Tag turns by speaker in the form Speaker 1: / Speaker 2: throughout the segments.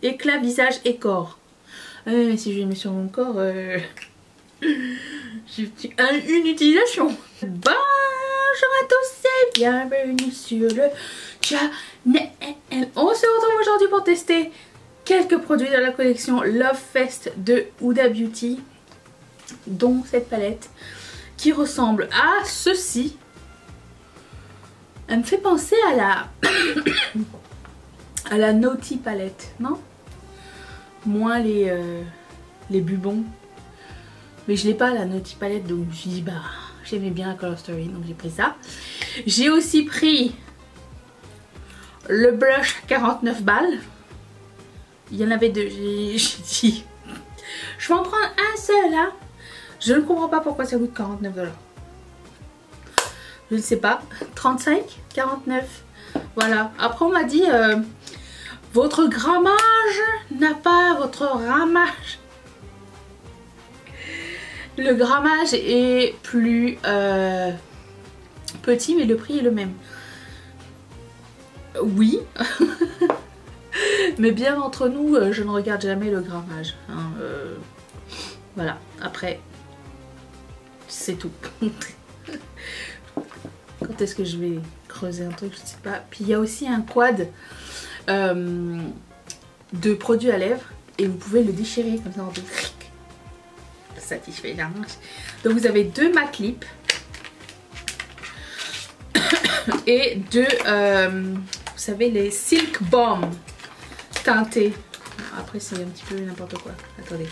Speaker 1: Éclat visage et corps. Si je les mets sur mon corps, j'ai une utilisation. Bonjour à tous et bienvenue sur le channel. On se retrouve aujourd'hui pour tester quelques produits de la collection Love Fest de Huda Beauty, dont cette palette qui ressemble à ceci. Elle me fait penser à la à la Naughty palette, non? Moins les bubons. Mais je l'ai pas la Naughty palette, donc je me suis dit bah j'aimais bien la Color Story, donc j'ai pris ça. J'ai aussi pris le blush 49 balles. Il y en avait deux. J'ai dit je vais en prendre un seul là. Je ne comprends pas pourquoi ça coûte 49 $. Je ne sais pas. 35, 49. Voilà. Après on m'a dit votre grammage n'a pas votre ramage. Le grammage est plus petit, mais le prix est le même. Oui. Mais bien entre nous, je ne regarde jamais le grammage. Hein, voilà. Après, c'est tout. Quand est-ce que je vais creuser un truc, je ne sais pas. Puis il y a aussi un quad de produits à lèvres et vous pouvez le déchirer comme ça en deux. Satisfait la manche. Donc vous avez deux MAC Lip et deux vous savez les Silk Bomb teintés. Après c'est un petit peu n'importe quoi. Attendez.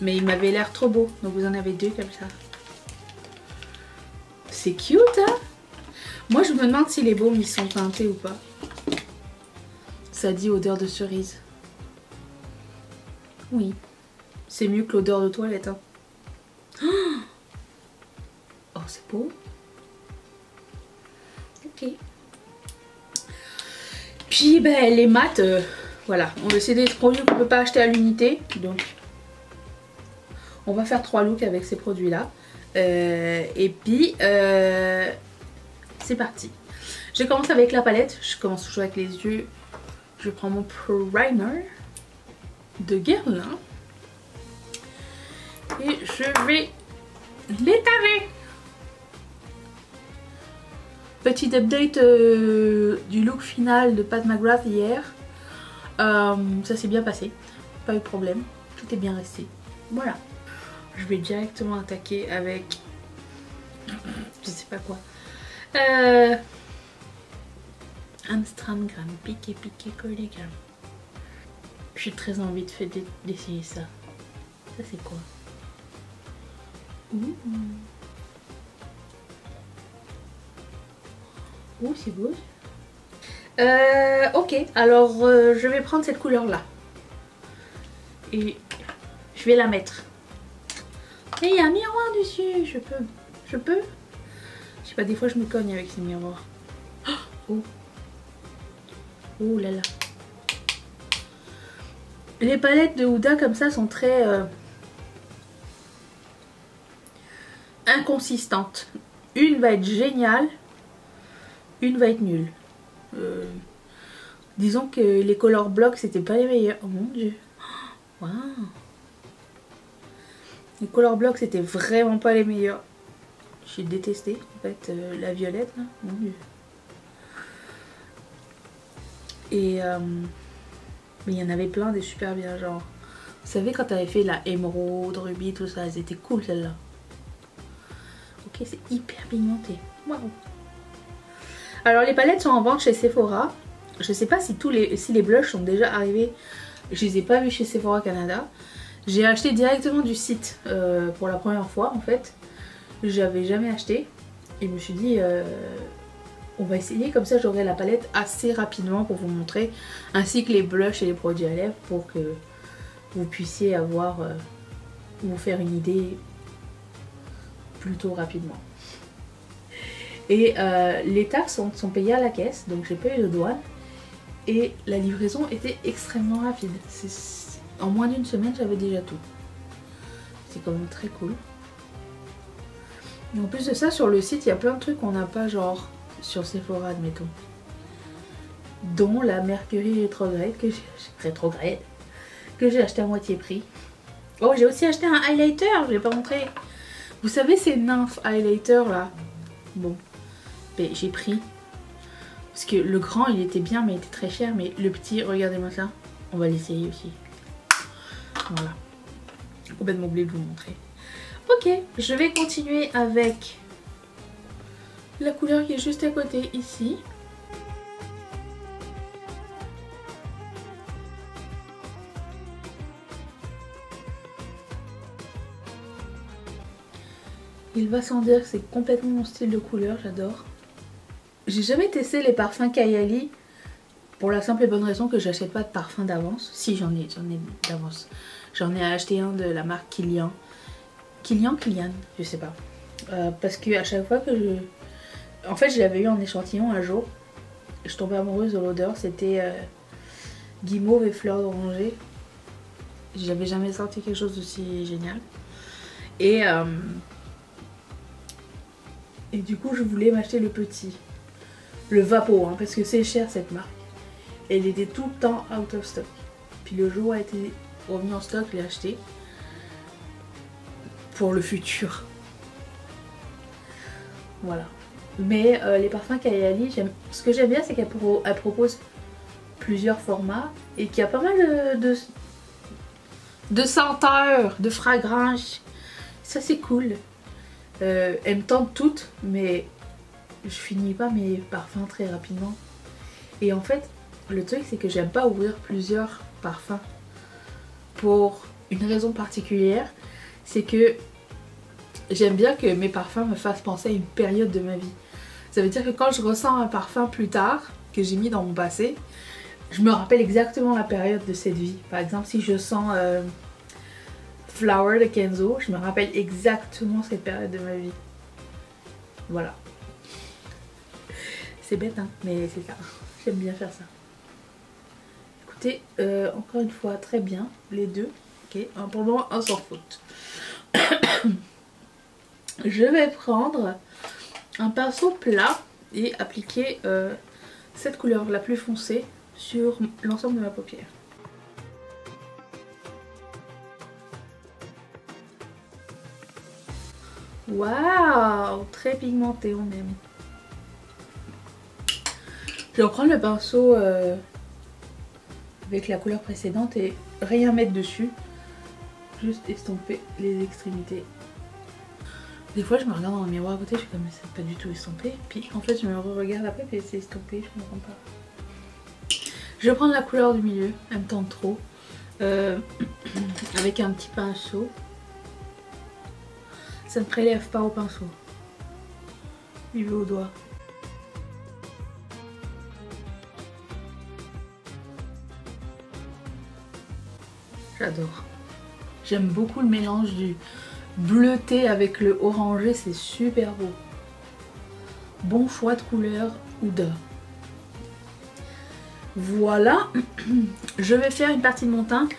Speaker 1: Mais il m'avait l'air trop beau. Donc vous en avez deux comme ça. C'est cute hein. Moi je me demande si les baumes ils sont teintés ou pas. Ça dit odeur de cerise. Oui. C'est mieux que l'odeur de toilette. Hein. Oh, c'est beau. Ok. Puis, ben, les maths, voilà. C'est des produits qu'on ne peut pas acheter à l'unité. Donc, on va faire 3 looks avec ces produits-là. Et puis, c'est parti. Je commence avec la palette. Je commence toujours avec les yeux. Je prends mon primer de Guerlain. Et je vais l'étaler. Petit update du look final de Pat McGrath hier. Ça s'est bien passé. Pas eu de problème. Tout est bien resté. Voilà. Je vais directement attaquer avec... je sais pas quoi. Amstramgram. Piqué, collé, gramme. J'ai très envie d'essayer ça. Ça c'est quoi? Ouh, c'est beau. Ok, alors je vais prendre cette couleur là. Et je vais la mettre. Et il y a un miroir dessus, je peux. Je sais pas, des fois je me cogne avec ces miroirs. Oh. Oh là là. Les palettes de Huda comme ça sont très... inconsistantes. Une va être géniale, une va être nulle. Disons que les color blocks c'était pas les meilleurs. Oh mon dieu. Waouh. Les color blocks c'était vraiment pas les meilleurs. J'ai détesté en fait la violette là. Mon dieu. Et mais il y en avait plein des super bien genre. Vous savez quand t'avais fait la émeraude, rubis, tout ça, elles étaient cool celles-là. Ok, c'est hyper pigmenté. Waouh. Alors les palettes sont en vente chez Sephora. Je sais pas si les blushs sont déjà arrivés. Je les ai pas vus chez Sephora Canada. J'ai acheté directement du site pour la première fois en fait. J'avais jamais acheté. Et je me suis dit on va essayer, comme ça j'aurai la palette assez rapidement pour vous montrer. Ainsi que les blushs et les produits à lèvres pour que vous puissiez avoir vous faire une idée plutôt rapidement. Et les taxes sont payées à la caisse, donc j'ai pas eu de douane. Et la livraison était extrêmement rapide. En moins d'une semaine, j'avais déjà tout. C'est quand même très cool. Et en plus de ça, sur le site, il y a plein de trucs qu'on n'a pas, genre sur Sephora, admettons. dont la Mercury rétrograde que j'ai acheté à moitié prix. Oh, j'ai aussi acheté un highlighter, je l'ai pas montré. Vous savez ces nymphes highlighter là? Bon, ben, j'ai pris. Parce que le grand il était bien mais il était très cher. Mais le petit, regardez-moi ça. On va l'essayer aussi. Voilà. Complètement oublié de vous montrer. Ok, je vais continuer avec la couleur qui est juste à côté ici. Il va sans dire que c'est complètement mon style de couleur, j'adore. J'ai jamais testé les parfums Kayali pour la simple et bonne raison que j'achète pas de parfum d'avance. Si j'en ai d'avance. J'en ai acheté un de la marque Kilian, je sais pas. Parce que à chaque fois que en fait je l'avais eu en échantillon un jour. Je tombais amoureuse de l'odeur, c'était guimauve et fleur d'oranger. J'avais jamais senti quelque chose d'aussi génial. Et du coup je voulais m'acheter le petit. Le Vapo, hein, parce que c'est cher cette marque. Et il était tout le temps out of stock. Puis le jour où a été revenu en stock, je l'ai acheté. Pour le futur. Voilà. Mais les parfums Kayali, ce que j'aime bien c'est qu'elle propose plusieurs formats. Et qu'il y a pas mal de senteurs, de fragrances. Ça c'est cool. Elles me tentent toutes, mais je finis pas mes parfums très rapidement. Et en fait, le truc c'est que j'aime pas ouvrir plusieurs parfums pour une raison particulière. C'est que j'aime bien que mes parfums me fassent penser à une période de ma vie. Ça veut dire que quand je ressens un parfum plus tard, que j'ai mis dans mon passé, je me rappelle exactement la période de cette vie. Par exemple, si je sens Flower de Kenzo, je me rappelle exactement cette période de ma vie. Voilà. C'est bête hein, mais c'est ça. J'aime bien faire ça. Écoutez, encore une fois, très bien, les deux. Ok, pour le moment, un sans faute. Je vais prendre un pinceau plat et appliquer cette couleur la plus foncée sur l'ensemble de ma paupière. Waouh, très pigmenté, on aime. Je vais reprendre le pinceau avec la couleur précédente et rien mettre dessus. Juste estomper les extrémités. Des fois je me regarde dans le miroir à côté, je suis comme c'est pas du tout estompé. Puis en fait je me regarde après et c'est estompé, je comprends pas. Je vais prendre la couleur du milieu, elle me tente trop. Avec un petit pinceau. Ça ne prélève pas au pinceau. Il va au doigt. J'adore. J'aime beaucoup le mélange du bleuté avec le orangé, c'est super beau. Bon choix de couleur Huda. Voilà. Je vais faire une partie de mon teint.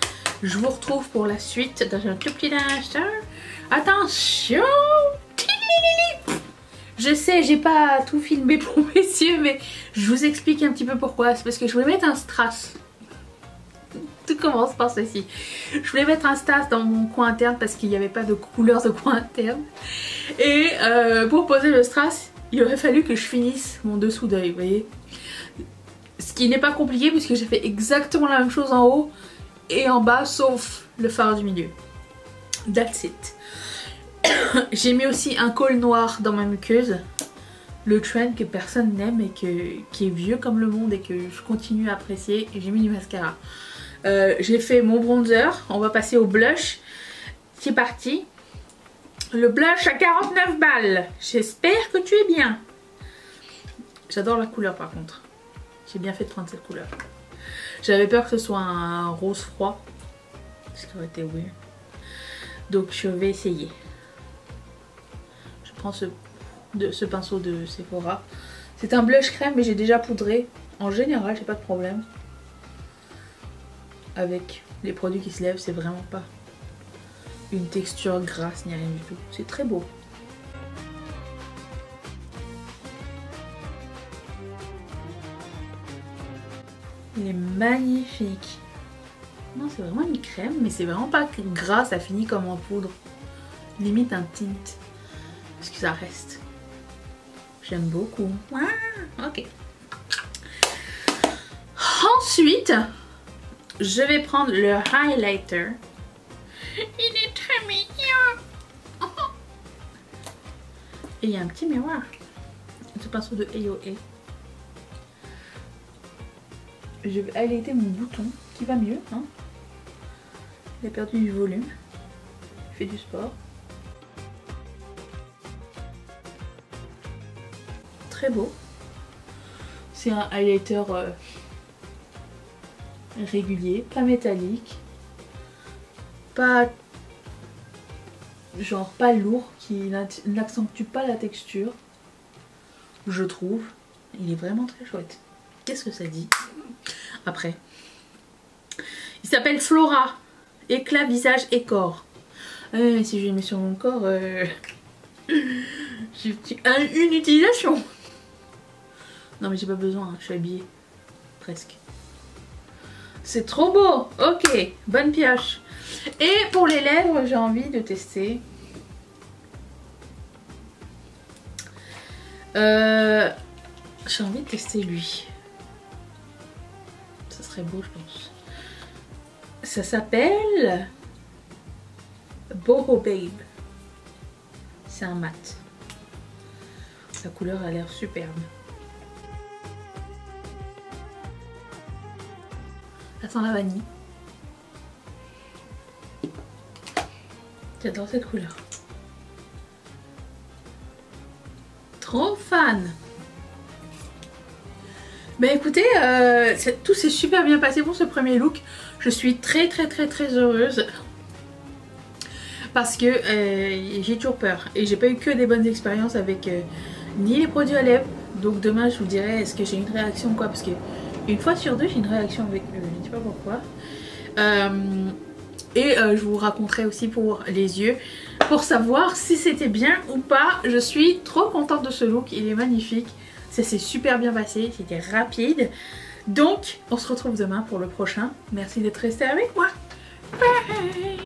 Speaker 1: Je vous retrouve pour la suite dans un tout petit instant. Attention! Je sais, j'ai pas tout filmé pour messieurs, mais je vous explique un petit peu pourquoi. C'est parce que je voulais mettre un strass. Tout commence par ceci. Je voulais mettre un strass dans mon coin interne parce qu'il n'y avait pas de couleur de coin interne. Et pour poser le strass, il aurait fallu que je finisse mon dessous d'œil, vous voyez. Ce qui n'est pas compliqué puisque j'ai fait exactement la même chose en haut et en bas, sauf le fard du milieu. That's it. J'ai mis aussi un col noir dans ma muqueuse. Le trend que personne n'aime et qui est vieux comme le monde et que je continue à apprécier. Et j'ai mis du mascara. J'ai fait mon bronzer. On va passer au blush. C'est parti. Le blush à 49 balles. J'espère que tu es bien. J'adore la couleur par contre. J'ai bien fait de prendre cette couleur. J'avais peur que ce soit un rose froid. Ce qui aurait été weird. Donc je vais essayer. Je prends ce pinceau de Sephora. C'est un blush crème mais j'ai déjà poudré. En général j'ai pas de problème. Avec les produits qui se lèvent, c'est vraiment pas une texture grasse ni rien du tout. C'est très beau. Il est magnifique. Non, c'est vraiment une crème, mais c'est vraiment pas gras, ça finit comme en poudre. Limite un tint. Parce que ça reste. J'aime beaucoup. Ah, ok. Ensuite, je vais prendre le highlighter. Il est très mignon. Et il y a un petit miroir. Ce pinceau de AOA. Je vais highlighter mon bouton qui va mieux. Hein. Il a perdu du volume. Il fait du sport. Très beau. C'est un highlighter régulier, pas métallique, pas genre pas lourd, qui n'accentue pas la texture, je trouve. Il est vraiment très chouette. Qu'est-ce que ça dit après? Il s'appelle Flora éclat visage et corps. Si je le mets sur mon corps, j'ai une utilisation. Non mais j'ai pas besoin, hein, je suis habillée presque. C'est trop beau. Ok, bonne pioche. Et pour les lèvres, j'ai envie de tester. J'ai envie de tester lui. Ça serait beau, je pense. Ça s'appelle Boho Babe. C'est un mat. La couleur a l'air superbe. Ça sent la vanille. J'adore cette couleur. Trop fan. Ben écoutez, tout s'est super bien passé pour ce premier look. Je suis très heureuse. Parce que j'ai toujours peur. Et j'ai pas eu que des bonnes expériences avec ni les produits à lèvres. Donc demain je vous dirai est-ce que j'ai une réaction ou quoi. Parce que une fois sur deux j'ai une réaction avec eux. Je ne sais pas pourquoi. Je vous raconterai aussi pour les yeux. Pour savoir si c'était bien ou pas. Je suis trop contente de ce look. Il est magnifique. Ça s'est super bien passé. C'était rapide. Donc on se retrouve demain pour le prochain. Merci d'être resté avec moi. Bye.